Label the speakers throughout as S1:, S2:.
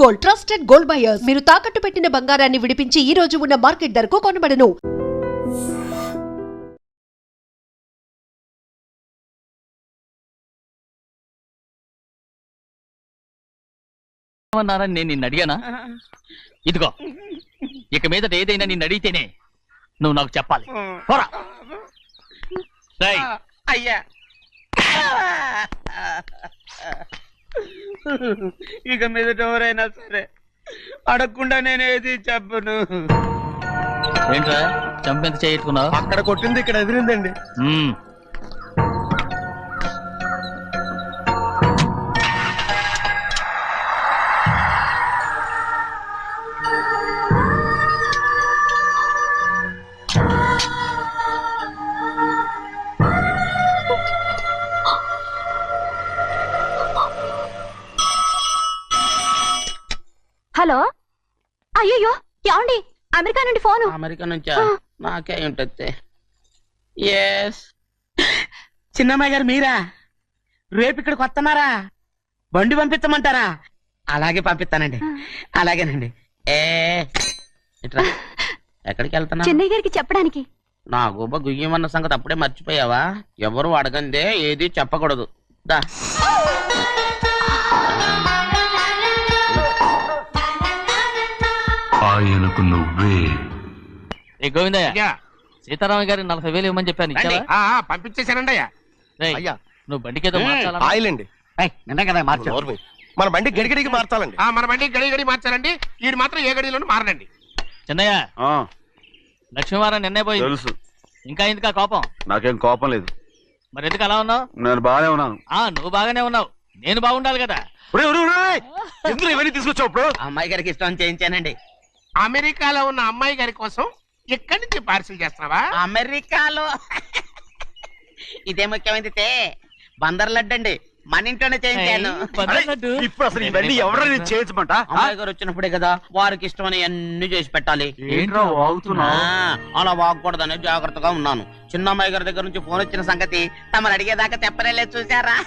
S1: Gold, trusted gold buyers. మీరు తాకట్టు పెట్టిన బంగారాన్ని విడిపించి ఈ రోజు ఉన్న మార్కెట్ ధరకు కొనబడను.
S2: నేను నిన్ను అడిగానా? ఇదిగో ఇక మీద ఏదైనా నిన్ను అడిగితేనే నువ్వు నాకు చెప్పాలి. పోరా.
S3: అయ్యా ఇక మీద ఎవరైనా సరే అడగకుండా నేనేది చెప్పను.
S2: ఏంట్రా చంపెంత చేయించుకున్నావు?
S4: అక్కడ కొట్టింది ఇక్కడ ఎదిరిందండి.
S5: హలో, అయ్యో ఏమండి? అమెరికా నుండి ఫోను.
S3: అమెరికా నుంచా? నాకే ఉంటుంది. ఎస్, చిన్నమ్మాయి గారు మీరా? రేపు ఇక్కడికి వస్తున్నారా? బండి పంపిస్తామంటారా? అలాగే పంపిస్తానండి. అలాగేనండి. ఇట్రా. ఎక్కడికి వెళ్తున్నా?
S5: చెన్నై గారికి చెప్పడానికి.
S3: నా గుబ్బ గుయ్యమన్న సంగతి అప్పుడే మర్చిపోయావా? ఎవరు అడగందే ఏది చెప్పకూడదు. దా.
S6: ఆయనకు నువ్వే.
S2: గోవిందయ్య, సీతారామయ్య గారి 40,000 ఇవ్వమని చెప్పాను.
S4: పంపించేశానండి అయ్యా.
S2: అయ్యా నువ్వు బండికేదో
S4: ఆయిల్ అండి.
S3: నిన్న కదా మార్చారు.
S4: మన బండి గడిగడికి మార్చాలండి. మన బండి గడిగడి మార్చాలండి. వీడు మాత్రం ఏ గడిలోనూ మారనండి.
S2: చిన్నయ్య, లక్ష్మీవారం నిన్నే పోయింది.
S6: తెలుసు.
S2: ఇంకా ఎందుకా కోపం?
S6: నాకేం కోపం లేదు.
S2: మరి ఎందుకు అలా ఉన్నావు?
S6: నేను బాగానే ఉన్నాను.
S2: నువ్వు బాగానే ఉన్నావు, నేను బాగుండాలి కదా.
S6: ఎందుకు ఇవన్నీ తీసుకొచ్చావు? ఇప్పుడు
S3: అమ్మాయి గారికి ఇష్టం చేయించానండి.
S4: అమెరికాలో ఉన్న అమ్మాయి గారి కోసం ఎక్కడి నుంచి పార్సిల్ చేస్తున్నావా?
S3: అమెరికాలో ఇదే ముఖ్యమైనది. బందర్ లడ్డు అండి, మన ఇంట్లోనే చేయించాను.
S6: ఇప్పుడు అసలు ఇవన్నీ ఎవరైనా చేయించమంట?
S3: అమ్మాయి గారు వచ్చినప్పుడే కదా వారికి ఇష్టమని అన్ని చేసి పెట్టాలి. అలా వాగకూడదని జాగ్రత్తగా ఉన్నాను. చిన్న అమ్మాయి గారి దగ్గర నుంచి ఫోన్ వచ్చిన సంగతి తమరు అడిగేదాకా చెప్పలేదు. చూసారా?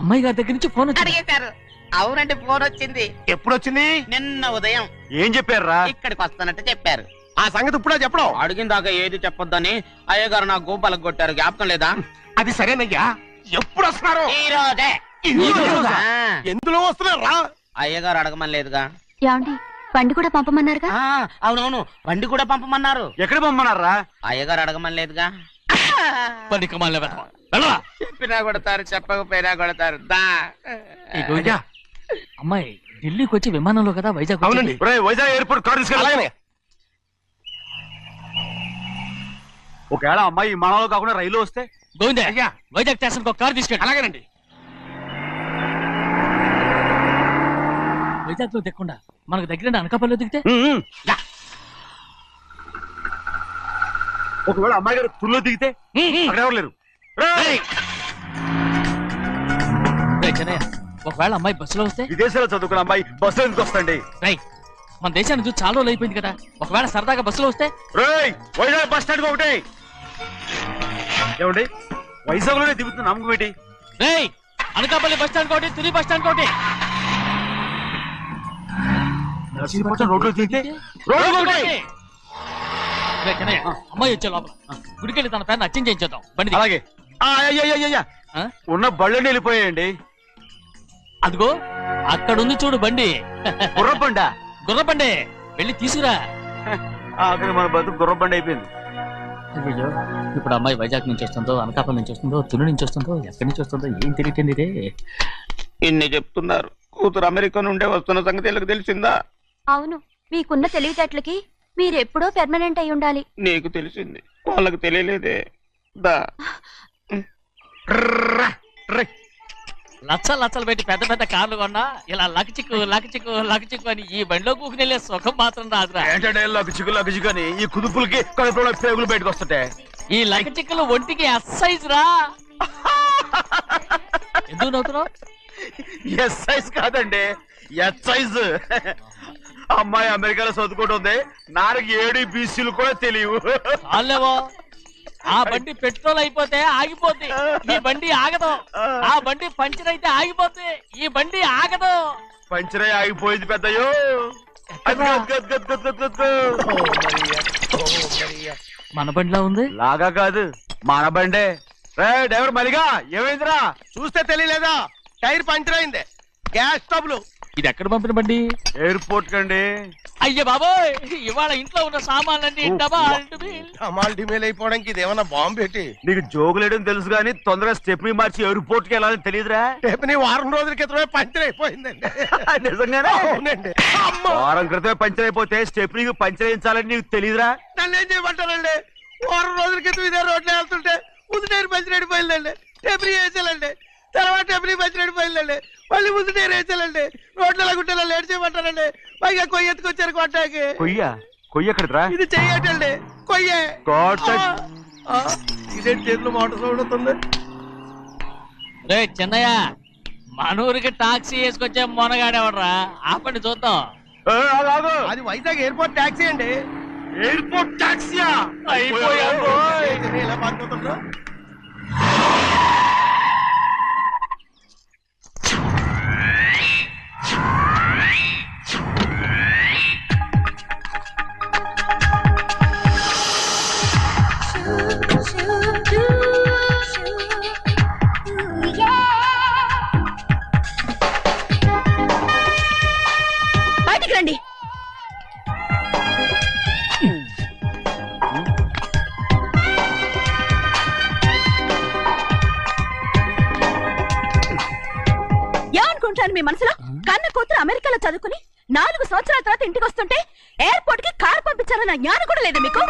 S2: అమ్మాయి గారి దగ్గర నుంచి ఫోన్
S3: అడిగేశారు. అవునండి, ఫోన్ వచ్చింది.
S4: ఎప్పుడు వచ్చింది?
S3: నిన్న ఉదయం.
S6: ఏం చెప్పారా?
S3: ఇక్కడికి వస్తానంటే చెప్పారు.
S4: ఆ సంగతి ఇప్పుడే చెప్పడం.
S3: అడిగిన దాకా ఏది చెప్పొద్దని అయ్యగారు నా గోపాలకు కొట్టారు. జ్ఞాపకం లేదా?
S4: అది సరేనయ్యా. ఎప్పుడు వస్తున్నారు?
S3: ఈ రోజే.
S4: ఎందులో వస్తున్నారా?
S3: అయ్యగారు అడగమని లేదుగా.
S5: ఏమండి, బండి కూడా పంపమన్నారుగా?
S3: అవునవును, బండి కూడా పంపమన్నారు.
S6: ఎక్కడ పంపమన్నారా?
S3: అయ్యగారు అడగమని లేదుగా. చెప్పినా కొడతారు, చెప్పకపోయినా కొడతారు. దా.
S2: అమ్మాయి ఢిల్లీకి వచ్చి విమానంలో కదా వైజాగ్.
S4: అవునండి.
S6: వైజాగ్ ఎయిర్పోర్ట్ కార్ తీసుకెళ్ళాలి. ఒకవేళ అమ్మాయి విమానంలో కాకుండా రైలు వస్తే?
S2: గోవింద,
S4: అయ్యా,
S2: వైజాగ్ స్టేషన్ ఒక కార్ తీసుకెళ్ళి.
S4: అలాగేనండి.
S2: వైజాగ్ లో దిక్కుండా మనకు దగ్గర అనకాపల్లిలో దిగితే?
S6: ఒకవేళ అమ్మాయి గారు తుల్లో దిగితే? అక్కడ ఎవరు లేరు.
S2: ఒకవేళ అమ్మాయి బస్సులో వస్తే?
S6: విదేశాల్లో చదువుకున్న అమ్మాయి బస్సులో ఎందుకు వస్తండి?
S2: మన దేశాన్ని చూసి చాలా రోజులు అయిపోయింది కదా. ఒకవేళ సరదాగా బస్సులో వస్తే?
S6: వైజాగ్ బస్ స్టాండ్ ఒకటి. ఏమండి, వైజాగ్ లోనే దిగుతున్న నమ్మకం ఏంటి?
S2: అనకాపల్లి బస్ స్టాండ్ కోటి, తుని బస్ స్టాండ్ కోటి.
S6: రోడ్లో దిగితే
S2: అమ్మాయి వచ్చే లోపల గుడికెళ్ళి తన పేరుని అచ్చం చేయించేద్దాం. బండి
S6: అలాగే. ఉన్న బళ్ళని వెళ్ళిపోయాయండి.
S2: అదిగో అక్కడుంది చూడు బండి.
S6: గుర్రబండ.
S2: గుర్రబండి, వెళ్ళి తీసుకురా.
S6: అక్కడ మన బతుకు గుర్రబండి అయిపోయింది.
S2: అయ్యో, ఇప్పుడు అమ్మాయి వైజాగ్ నుంచి వస్తుందో, అనకాపల్లి నుంచి వస్తుందో, తుని నుంచి వస్తుందో, ఎక్కడి నుంచి వస్తుందో ఏం తెలియటండి ఇదే.
S3: ఇన్ని చెప్తున్నారు, కూతురు అమెరికా నుండే వస్తున్న సంగతి వీళ్ళకి తెలిసిందా?
S5: అవును, మీకున్న తెలివితేటలకి మీరెప్పుడో పెర్మనెంట్ అయి ఉండాలి.
S3: నీకు తెలిసింది, వాళ్ళకి తెలియలేదే. దా.
S2: లచ్చలు పెట్టి పెద్ద పెద్ద కార్లు కొన్నా ఇలా లకచిక్కు అని ఈ బండిలో కూకుని వెళ్ళే సుఖం మాత్రం రాదురా.
S6: ఏంటంటే లకచిక్కు అని ఈ కుదుపులకి కడుపులో పేగులు బయటకు వస్తుంటాయి.
S2: ఈ లకచిక్కులు ఒంటికి ఎక్సైజ్ రా. ఎందుకు నవ్వుతున్నావు?
S6: ఎక్సైజ్ కాదండి, ఎక్సైజ్. అమ్మాయి అమెరికాలో చదువుకుంటుంది, నాకు ABCలు కూడా తెలియవు.
S2: ఆ బండి పెట్రోల్ అయిపోతే ఆగిపోద్ది, ఈ బండి ఆగదు. ఆ బండి పంచర్ అయితే ఆగిపోద్ది, ఈ బండి ఆగదు.
S6: పంచరే ఆగిపోయింది పెద్దయ్యో.
S2: మన బండిలా ఉంది.
S6: లాగా కాదు మన బండే. రే డ్రైవర్ మలిగా ఏమైందిరా?
S4: చూస్తే తెలియలేదా? టైర్ పంచర్ అయింది. గ్యాస్ స్టవ్లు.
S2: ఇది ఎక్కడ పంపిన బండి?
S6: ఎయిర్పోర్ట్ కండి.
S2: అయ్య బాబోయ్, ఇవాళ ఇంట్లో ఉన్న సామాన్లన్నీ
S4: అమాల్ డిమేల్ అయిపోవడానికి ఇదేమన్నా బాంబు పెట్టి.
S6: నీకు జోగులేయడం తెలుసు కానీ తొందరగా స్టెప్ని మార్చి ఎయిర్పోర్ట్ కి వెళ్ళాలని తెలియదురా?
S4: రేపు వారం రోజుల క్రితమే పంచర్ అయిపోయిందండి.
S6: నిజంగానే?
S4: అవునండి.
S6: వారం క్రితమే పంచర్ అయిపోతే స్టెప్నీకి పంచర్ వేయించాలని నీకు తెలియదురా?
S4: నన్ను ఏం చేయమంటారండి? వారం రోజుల క్రితం ఇదే రోడ్లో వెళ్తుంటే ముందు టైర్ పంచర్ అయిపోయిందండి. టెబ్రీ వేసాలండి. తర్వాత టెబ్రీ పంచర్ అయిపోయిందండి. మళ్ళీ ముందు టైర్ వేసాలండి. రోడ్లు ఎలా గుంటే లేట్ చేయమంటారండి. పైగా కొయ్య ఎత్తుకొచ్చారు కొట్టాకి.
S6: కొయ్య ఎక్కడిరా?
S4: ఇది చెయ్యటండి. కొయ్యే. ఇదేంటి చేతిలో మోటార్ సౌండ్ అవుతుంది?
S2: రే చిన్నయ్య, మనూరికి టాక్సీ వేసుకొచ్చే మొనగాడేవడరా? ఆపండి చూద్దాం.
S4: అది వైజాగ్ ఎయిర్పోర్ట్ టాక్సీ అండి.
S6: ఎయిర్పోర్ట్ టాక్సీయా?
S4: ఎలా పారిపోతుండ్రా?
S5: బయటికి రండి. ఏమనుకుంటాను మీ మనసులో? కన్న కూతురు అమెరికాలో చదువుకుని 4 సంవత్సరాల తర్వాత ఇంటికి వస్తుంటే ఎయిర్పోర్ట్ కి కార్ పంపించారన్న జ్ఞానం కూడా లేదా మీకు?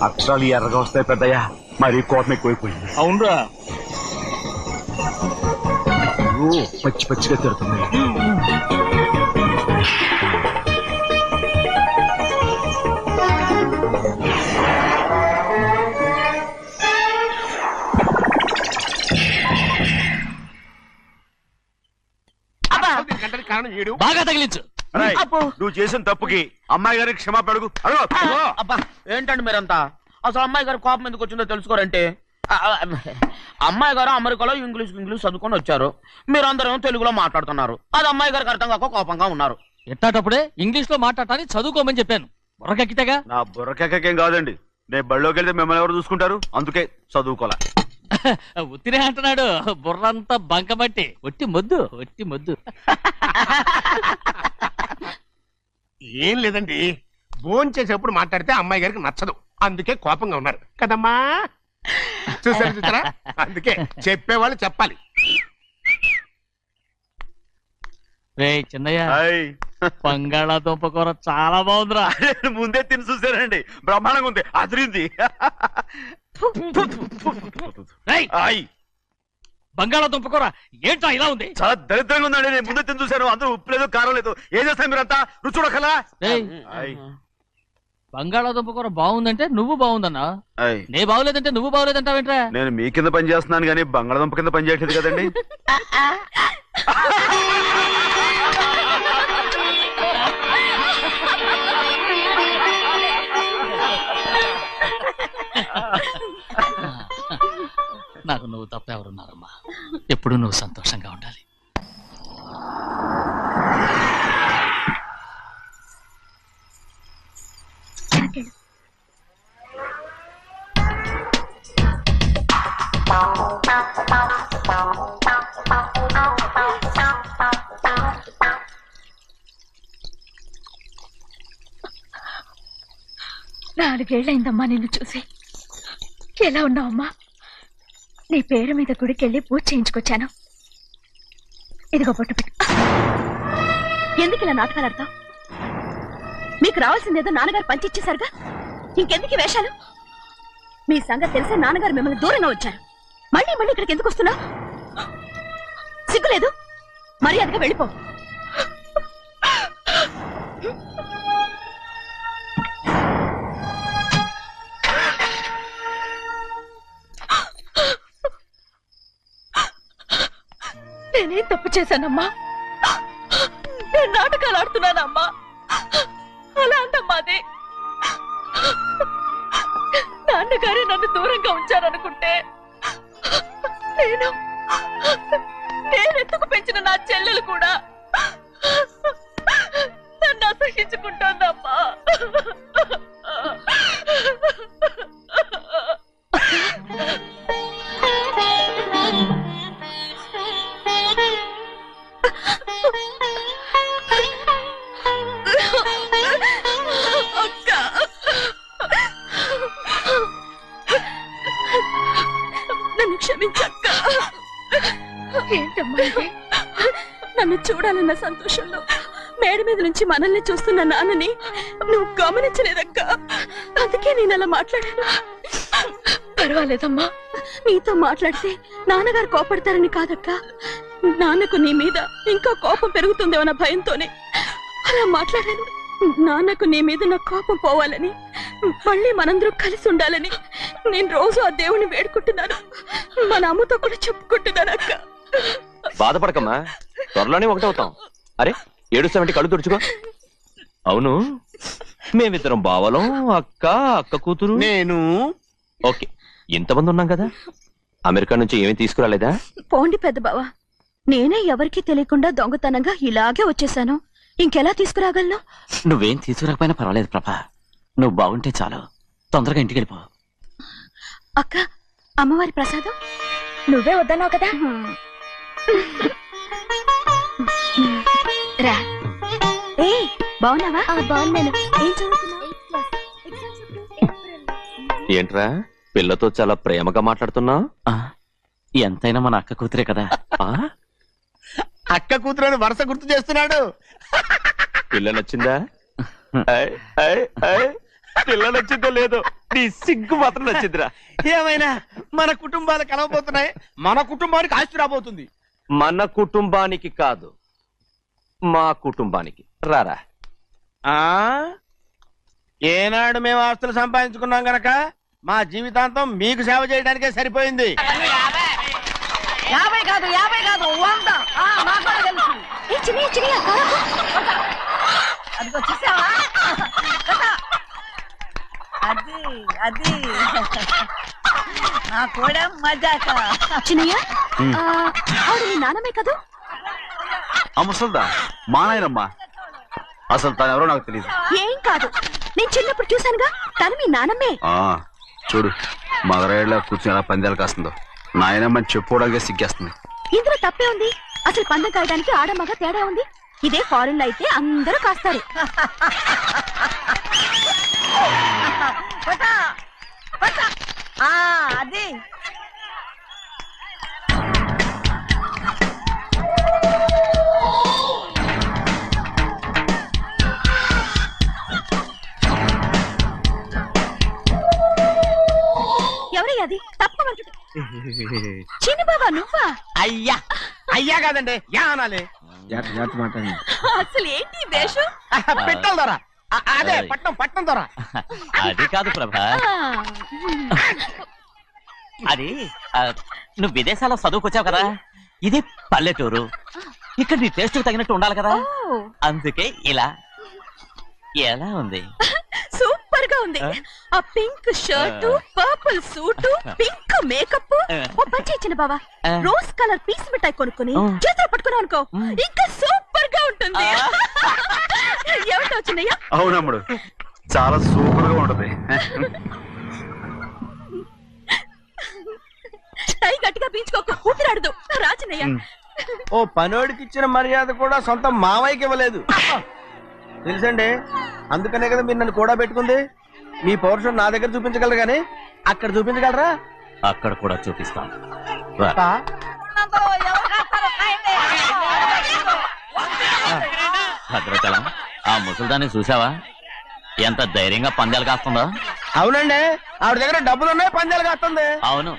S6: అక్షరాలు ఎర్రగా వస్తాయి పెద్దయ్యా. మరి కోపం ఎక్కువైపోయింది.
S2: అవునరా,
S6: పచ్చి పచ్చిగా తిడుతుంది.
S4: కారణం ఏడు.
S2: బాగా తగిలించు.
S6: నువ్వు చేసిన తప్పుకి అమ్మాయి గారికి క్షమాపణ అడుగు.
S3: అబ్బా ఏంటండి మీరంతా? అసలు అమ్మాయి గారు కోపం ఎందుకు వచ్చిందో తెలుసుకోరంటే, అమ్మాయి గారు అమెరికాలో ఇంగ్లీష్ చదువుకొని వచ్చారు. మీరందరూ తెలుగులో మాట్లాడుతున్నారు. అది అమ్మాయి గారికి అర్థం కాక కోపంగా ఉన్నారు.
S2: ఎట్టాటప్పుడే ఇంగ్లీష్ లో మాట్లాడటానికి చదువుకోమని చెప్పాను. బుర్రకెక్కితేగా.
S6: నా బుర్రకేకేం కాదండి. నేను బళ్ళోకి వెళ్తే మిమ్మల్ని ఎవరు చూసుకుంటారు? అందుకే చదువుకోలే.
S2: ఉత్తినే అంటున్నాడు. బుర్రంతా బంకబట్టి ఒట్టి మొద్దు.
S4: ఏం లేదండి, భోజనం చేసేప్పుడు మాట్లాడితే అమ్మాయి గారికి నచ్చదు. అందుకే కోపంగా ఉన్నారు కదమ్మా. చూసారా? అందుకే చెప్పేవాళ్ళు చెప్పాలి.
S2: రే చిన్నయ్య, బంగాళాదుంప కూర చాలా బాగుందిరా.
S6: ముందే తిని చూసానండి, బ్రహ్మాండంగా ఉంది, అదిరింది.
S2: బంగాళాదుంప కూర ఏంటా ఇలా ఉంది?
S6: చాలా దరిద్రంగా ఉందండి. నేను ముందే తిని చూశాను. అందరూ ఉప్పు లేదు, కారం లేదు. ఏం చేస్తాను మీరంతా? రుచి చూడకలా.
S2: బంగాళాదుంప కూర బాగుందంటే నువ్వు బాగుందన్నా, నే బాగులేదంటే నువ్వు బాగులేదంటావేంట్రా?
S6: నేను మీ కింద పని చేస్తున్నాను కానీ బంగాళాదుంప కింద పని చేయట్లేదు కదండి.
S2: నాకు నువ్వు తప్ప ఎవరున్నారమ్మా? ఎప్పుడు నువ్వు సంతోషంగా ఉండాలి.
S5: నాలుగేళ్లైందమ్మా నిన్ను చూసి. ఎలా ఉన్నావమ్మా? నీ పేరు మీద గుడికెళ్ళి పూజ చేయించుకొచ్చాను. ఇదిగో బొట్టు పెట్టు. ఎందుకు ఇలా నాటకాలు ఆడతావు? మీకు రావాల్సిందేదో నాన్నగారు పంచిచ్చేశారుగా, ఇంకెందుకు ఈ వేషాలు? మీ సంగతి తెలిసే నాన్నగారు మిమ్మల్ని దూరంగా వచ్చారు. మళ్ళీ మళ్ళీ ఇక్కడికి ఎందుకు వస్తున్నావు? సిగ్గులేదు? మర్యాదగా వెళ్ళిపో. నేనేం తప్పు చేశానమ్మా? నేను నాటకాలు ఆడుతున్నానమ్మా. అలా అంటమ్మా అది. నాన్నగారే నన్ను దూరంగా ఉంచారనుకుంటే నేను ఎత్తుకు పెంచిన నా చెల్లెలు కూడా నన్ను అసహించుకుంటోందమ్మా. నన్ను క్షమించక్క. ఏంటమ్మా ఇది? నన్ను చూడాలన్న సంతోషంలో మేడ మీద నుంచి మనల్ని చూస్తున్న నాన్నని నువ్వు గమనించలేదక్క. అందుకే నేను అలా మాట్లాడాను. పర్వాలేదమ్మా, నీతో మాట్లాడితే నాన్నగారు కోపడతారని కాదక్క. నాన్నకు నీ మీద ఇంకా కోపం పెరుగుతుందేమన్న భయంతోనే అలా మాట్లాడాను. నాన్నకు నీ మీద నా కోపం పోవాలని, మళ్ళీ మనందరూ కలిసి ఉండాలని నేను రోజు ఆ దేవుని వేడుకుంటున్నాను. మన అమ్మతో కూడా చెప్పుకుంటున్నాను అక్క.
S7: బాధపడకమ్మా, త్వరలోనే ఒకటవుతాం. అరే ఏడుస్తామంటే కళ్ళు తుడుచుకో. అవును, మేమిద్దరం బావలం, అక్క కూతురు,
S4: నేను.
S7: ఓకే, ఇంతమంది ఉన్నాం కదా. అమెరికా నుంచి ఏమీ తీసుకురాలేదా?
S5: పోండి పెద్ద బావా, నేనే ఎవరికీ తెలియకుండా దొంగతనంగా ఇలాగే వచ్చేసాను. ఇంకెలా తీసుకురాగలను?
S2: నువ్వేం తీసుకురాకపోయినా పర్వాలేదు ప్రభా, నువ్వు బాగుంటే చాలు. తొందరగా ఇంటికి వెళ్ళిపో.
S5: అక్క, అమ్మవారి ప్రసాదం నువ్వే వద్దన్నావు కదా. రా. ఏ బాగున్నావా? బాగున్నాను. ఏం చదువుతున్నావు?
S7: ఏంట్రా పిల్లతో చాలా ప్రేమగా మాట్లాడుతున్నావు?
S2: ఎంతైనా మన అక్క కూతురే కదా.
S4: అక్క కూతురని వరుస గుర్తు చేస్తున్నాడు.
S7: పిల్ల నచ్చిందా? పిల్ల నచ్చిందో లేదో, నీ సిగ్గు మాత్రం నచ్చిందిరా.
S4: ఏమైనా మన కుటుంబాలు కలవబోతున్నాయి. మన కుటుంబానికి ఆస్తి రాబోతుంది.
S7: మన కుటుంబానికి కాదు, మా కుటుంబానికి. రారా.
S4: ఆ ఏనాడు మేము ఆస్తులు సంపాదించుకున్నాం గనక మా జీవితాంతం మీకు సేవ చేయడానికే సరిపోయింది.
S5: 50 కాదు 100. అది వచ్చేసావా? అది నా కూడా మజాక. చిన్నయ్య, ఆవిడ నీ నాన్నమే కదా?
S6: ముసల్దా మా నాయనమ్మా, అసలు తను ఎవరో నాకు తెలియదు.
S5: ఏం కాదు, నేను చిన్నప్పుడు చూశానుగా, తను మీ నాన్నమే.
S6: చూడు మగరాయిలా కూర్చుని ఎలా పందాలు కాస్తుందో. నాయనమ్మని చెప్పుకోవడానికి సిగ్గేస్తుంది.
S5: ఇందులో తప్పే ఉంది? అసలు పందెం కాయడానికి ఆడమగ తేడా ఉంది. ఇదే ఫారెన్ లో అయితే అందరూ కాస్తారు. అది ఎవరయ్యా? అది తప్పమంటు. చిన్న బాబా నువ్వా?
S4: అయ్యా అయ్యా కాదండి, యా అనాలి.
S5: అసలు ఏంటి వేషం?
S4: పెట్టాలి దొర. అదే పట్నం దొర.
S2: అది కాదు ప్రభా, అది నువ్వు విదేశాల్లో చదువుకొచ్చావు కదా, ఇది పల్లెటూరు. ఇక్కడ నీ టేస్ట్ తగినట్టు ఉండాలి కదా, అందుకే ఇలా. ఎలా ఉంది?
S5: సూపర్ గా ఉంది. ఆ pink shirt, purple suit, pink makeup. ఓ పని ఇచ్చిన బావా, రోజ్ కలర్ పీస్ మిఠాయి కొనుక్కొని చేతిలో పట్టుకున్నావు అనుకో, ఇంకా సూపర్ గా ఉంటుంది. ఎవరితో వచ్చిందయ్యా?
S6: అవునమ్ముడు, చాలా సూపర్ గా ఉంటది.
S5: టై గట్టిగా పీంచుకోకు, ఊపిరాడదు. రాచినయ్యా,
S4: ఓ పనోడికి ఇచ్చిన మర్యాద కూడా సొంత మావయ్యకి ఇవ్వలేదు తెలుసండి. అందుకనే కదా మీరు నన్ను కూడా పెట్టుకుంది. మీ పౌరుషం నా దగ్గర చూపించగలరు గానీ అక్కడ చూపించగలరా?
S2: అక్కడ కూడా చూపిస్తాం. భద్రాచలం ఆ ముసలిదాన్ని చూసావా ఎంత ధైర్యంగా పందాలు కాస్తుందో.
S4: అవునండి, ఆవిడ దగ్గర డబ్బులు ఉన్నాయి, పందాలు కాస్తుంది.
S2: అవును,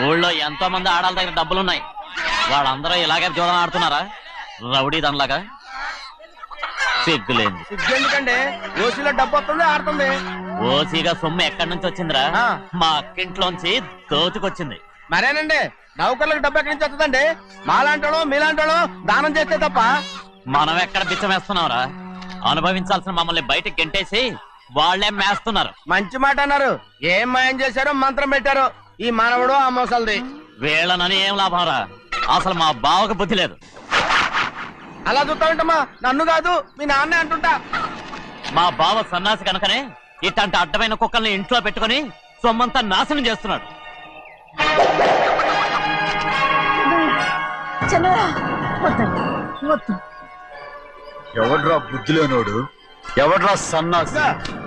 S2: ఊళ్ళో ఎంతో మంది ఆడాళ్ళ దగ్గర డబ్బులున్నాయి. వాళ్ళందరూ ఇలాగే జోదం ఆడుతున్నారా రౌడీ దానిలాగా? సిగ్గులేదు.
S4: ఎందుకండి ఓసీలో డబ్బు వస్తుంది, ఆడుతుంది.
S2: ఓసీగా సొమ్ము ఎక్కడి నుంచి వచ్చిందిరా?
S4: ఆ.
S2: మా అక్కింట్లోంచి దోచుకొచ్చింది.
S4: మరేనండి, నౌకర్లకు డబ్బు ఎక్కడి నుంచి వస్తుందండి? మాలాంటోళ్ళు మీలాంటోళ్ళు దానం చేస్తే తప్ప.
S2: మనం ఎక్కడ బిచ్చమేస్తున్నావురా? అనుభవించాల్సిన మమ్మల్ని బయటకు గెంటేసి వాళ్లే మేస్తున్నారు.
S4: మంచి మాట అన్నారు. ఏం మాయం చేశారో మంత్రం పెట్టారో ఈ మానవుడు ఆ మోసల్ది.
S2: వీళ్ళనని ఏం లాభం రా? అసలు మా బావకు బుద్ధి లేదు.
S4: అలా చూస్తా ఉంటామా? నన్ను కాదు మీ నాన్నే అంటుంటా.
S2: మా బావ సన్నాసి కనుకనే ఇట్లాంటి అడ్డమైన కుక్కల్ని ఇంట్లో పెట్టుకుని సొమ్మంతా నాశనం చేస్తున్నాడు.
S6: ఎవడ్రా బుద్ధిలోనోడు, ఎవడ్రా సన్నాసి?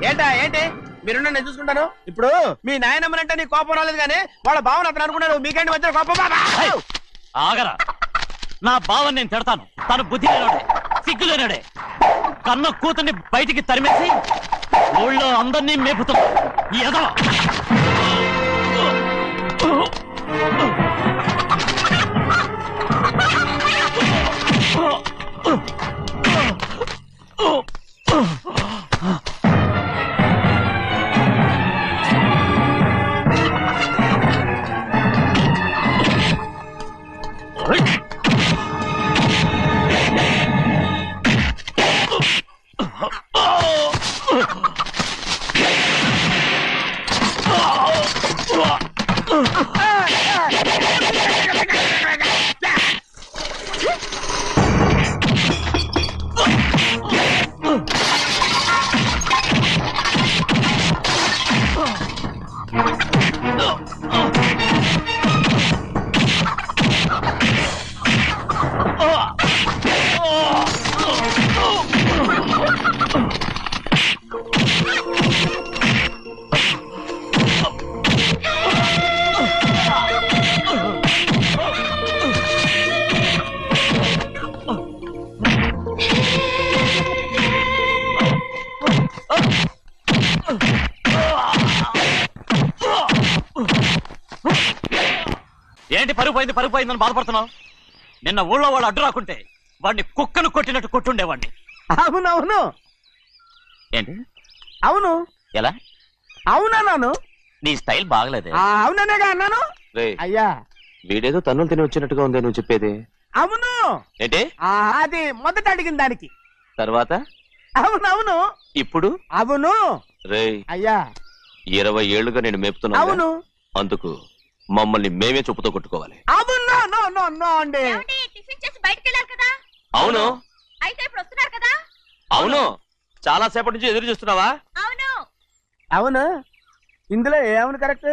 S4: ఏంటా ఏంటి? మీరు నేను చూసుకుంటాను. ఇప్పుడు మీ నాయనమ్మనంటే నీ కోపం రాలేదు కానీ వాళ్ళ భావన అతను అనుకున్నాడు. మీకేంటి మధ్య కోపం?
S2: హే! ఆగరా, నా బావని నేను తిడతాను. తను బుద్ధి లేనాడే, సిగ్గు లేనాడే. కన్న కూతుర్ని బయటికి తరిమేసి ఊళ్ళో అందరినీ మేపుతున్నా ఈ ఎదవ. ఏంటి పరుగు పోయిందని బాధపడుతున్నావు? నిన్న ఊళ్ళో వాళ్ళు అడ్డు రాకుంటే వాడిని కుక్కను కొట్టినట్టు కొట్టుండేవాడిని.
S4: అవునవును.
S2: ఏంటి?
S4: అవును.
S2: ఎలా?
S4: అవునన్నాను.
S2: నీ స్టైల్ బాగలేదే.
S4: అవుననేగా అన్నాను. అయ్యా,
S7: వీడేదో తన్నులు తిని వచ్చినట్టుగా ఉంది నువ్వు చెప్పేది.
S4: అవును.
S7: ఏంటి?
S4: అది మొదట అడిగిన దానికి.
S7: తర్వాత
S4: అవునవును.
S7: ఇప్పుడు
S4: అవును.
S7: రేయ్,
S4: అయ్యా
S7: 20 ఏళ్లుగా నేను మేపుతున్నా.
S4: అవును.
S7: అందుకు మమ్మల్ని మేమే చెప్పుతో కొట్టుకోవాలి.
S4: అవును. నో నో నో అండి.
S5: టిఫిన్ చేసి బయటికి వెళ్ళారు కదా?
S7: అవును.
S5: అయితే ఇప్పుడు వస్తున్నారు కదా?
S7: అవును. చాలా సేపటి నుంచి ఎదురు చూస్తున్నావా?
S5: అవును.
S4: అవును. ఇందులో ఏమవును కరెక్ట్?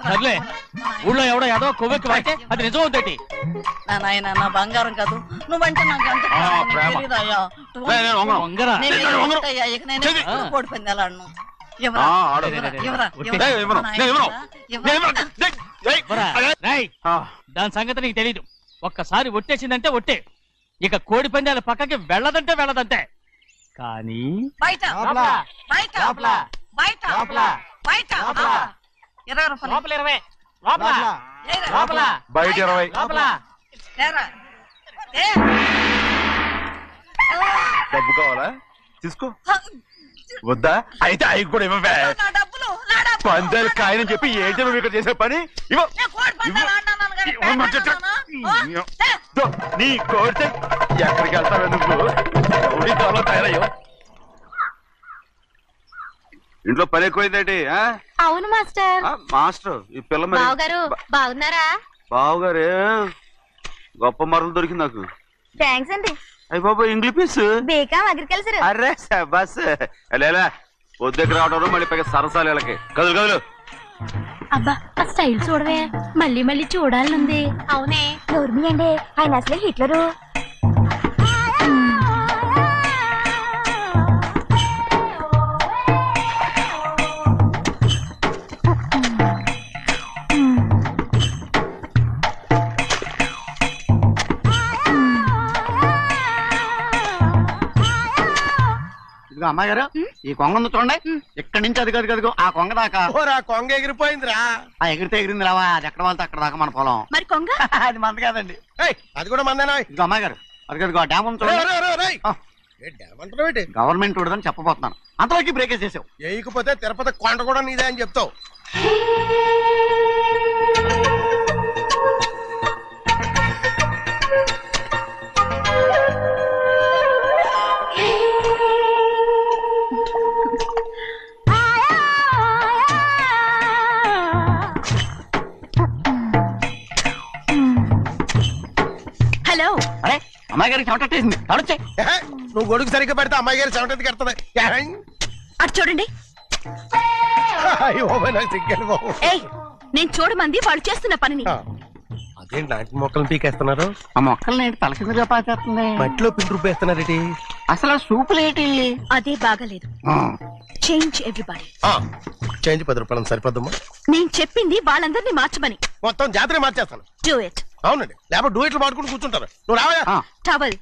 S2: సర్లే, ఊళ్ళో ఎవడో ఏదో కొవ్వెక్కి వాడితే అది నిజం అవుతాయి.
S8: నాయన నా బంగారం కాదు, నువ్వంటే నాకు ఎంత తెలీదయ్యా. ఇక నేను ఎప్పుడు కోడి పందాలాడను.
S2: దాని సంగతి నీకు తెలీదు. ఒక్కసారి ఒట్టేసిందంటే ఒట్టే. ఇక కోడి పందాల పక్కకి వెళ్ళదంటే వెళ్ళదంతే. కానీ
S8: బయట బయట బయట బయట 20 రూపాయలు.
S2: 20
S6: బయట 20.
S8: లేరా?
S6: డబ్బు కావాలా? తీసుకో. వద్దా? అయితే అవి కూడా ఇవ్వవే.
S8: నా డబ్బులు నా డబ్బులు.
S6: పందాలు కాయని చెప్పి ఏంటి నువ్వు ఇక్కడ చేసే పని? ఇవ్వ.
S8: నేను కోడి పందాలు ఆడినాను కానీ
S6: ఇవ్వమంటే దో, నీ కోరితే ఎక్కడికి వెళ్తావే నువ్వు? త్వరలో తయారయ్యో. ఇంట్లో పని ఎక్కువైందేంటి?
S5: అవును మాస్టర్.
S6: మాస్టర్, ఈ పిల్ల మరి
S5: బావగారు బాగున్నారా?
S6: బావుగారే, గొప్ప మరలు దొరికింది నాకు.
S5: థ్యాంక్స్ అండి.
S6: అయ్యి బాబు, ఇంగ్లీష్ పీస్.
S5: BCom agriculture.
S6: అరే బస్ లేలా పొద్దుకు రావడం మళ్ళీ పైగా సరసాలు వీళ్ళకి. కదులు కదులు.
S5: అబ్బా ఆ స్టైల్ చూడవే, మళ్ళీ మళ్ళీ చూడాలనుంది. అవునే, నోర్మి అండి, ఆయన అసలు హిట్లరు.
S9: అమ్మాయి గారు ఈ కొంగ ఉంది చూడండి, ఇక్కడి నుంచి అది కదుగో ఆ కొంగ దాకా.
S4: ఓరా కొంగ ఎగిరిపోయిందిరా.
S9: ఆ ఎగిరితే ఎగిరింది రావా, అది ఎక్కడ వాళ్ళతో అక్కడ దాకా మన పొలం.
S5: మరి కొంగ
S9: అది మంద కాదండి.
S4: ఏయ్, అది కూడా మందేనా?
S9: ఇదిగో అమ్మాయి గారు, అది కదుగో డ్యామ్ ఉంది చూడండి. గవర్నమెంట్ ఉండదని చెప్పబోతున్నాను, అంతలోకి బ్రేక్ వేసేసావు.
S4: వేయకపోతే తిరుపతి కొండ కూడా నీదే అని చెప్తావు.
S5: హలో.
S9: అరే అమ్మాయి గారికి చెమటట్టేసింది, తడొచ్చే.
S4: ఏహే, నువ్వు గొడుగు సరిగ్గా పెడితే అమ్మాయి గారి చెమటది కడుతుంది.
S5: అటు చూడండి.
S4: నాకు సిగ్గాను బాబు.
S5: ఏయ్, నేను చూడమంది వాళ్ళు చేస్తున్న పనిని.
S4: అదేంటి లాంటి మొక్కలు పీకేస్తున్నారు?
S9: ఆ మొక్కల్ని ఏంటి తల కిందగా పాచేస్తుంది?
S4: మట్టిలో పిండి రుబ్బేస్తున్నారేటి?
S9: అసలు సూపులేటి?
S5: అదే బాగలేదు. Change everybody.
S4: చేంజ్ 10 రూపాయలు సరిపోద్దమ్మా.
S5: నేను చెప్పింది వాళ్ళందరినీ మార్చమని.
S4: మొత్తం జాతర మార్చేస్తాను.
S5: Do it.
S4: అవునండి, లేకపోతే డూయిట్లు పాడుకుంటూ కూర్చుంటారు. నువ్వు రావా?
S5: టవల్